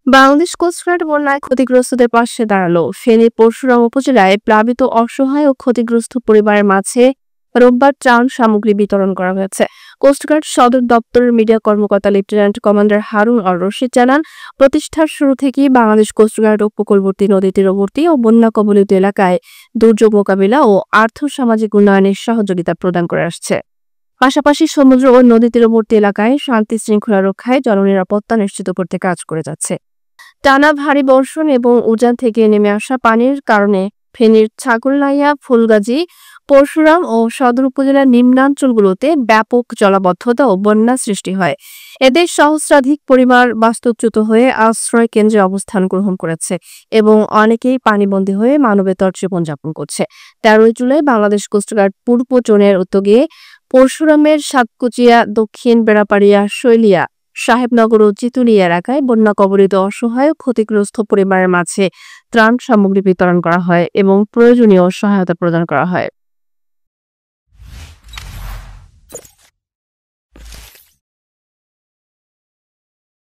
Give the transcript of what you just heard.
Bangladesh coast guard বন্যায় ক্ষতিগ্রস্তদের পাশে দাঁড়ালো। ফেনীর পরশুরাম উপজেলায় প্লাবিত অসহায় ও ক্ষতিগ্রস্ত পরিবারের মাঝে রোববার ত্রাণ সামগ্রী বিতরণ করা হয়েছে। কোস্টগার্ড সদর দপ্তরের মিডিয়া কর্মকর্তা lieutenant commander Harun or Rashid জানান, প্রতিষ্ঠার শুরু থেকেই বাংলাদেশ কোস্টগার্ড উপকূলবর্তী, নদী তীরবর্তী ও বন্যা কবলিত এলাকায় দুর্যোগ মোকাবিলা ও আর্থ-সামাজিক উন্নয়নের সহযোগিতা প্রদান করে আসছে। পাশাপাশি সমুদ্র ও নদী তীরবর্তী এলাকায় শান্তি শৃঙ্খলা রক্ষায় জননিরাপত্তা নিশ্চিত করতে কাজ করে যাচ্ছে। টানা ভারী বর্ষণ এবং উজান থেকে নেমে আসা পানির কারণে ফেনীর ছাগলনাইয়া, ফুলগাজী, পরশুরাম ও সদর উপজেলার নিম্নাঞ্চলগুলোতে ব্যাপক জলাবদ্ধতা ও বন্যা সৃষ্টি হয়। এদের সহস্রাধিক পরিবার বাস্তুচ্যুত হয়ে আশ্রয় কেন্দ্রে অবস্থান গ্রহণ করেছে এবং অনেকেই পানিবন্দী হয়ে মানবেতর জীবনযাপন করছে। ১৩ জুলাই বাংলাদেশ কোস্টগার্ড পূর্ব জোনের উদ্যোগে পরশুরামের সাতকুচিয়া, দক্ষিণ বেড়াপাড়িয়া, শৈলিয়া, সাহেবনগর ও চিতুলি এলাকায় বন্যা কবলিত অসহায় ও ক্ষতিগ্রস্ত পরিবারের মাঝে ত্রাণ সামগ্রী বিতরণ করা হয় এবং প্রয়োজনীয় সহায়তা প্রদান করা হয়।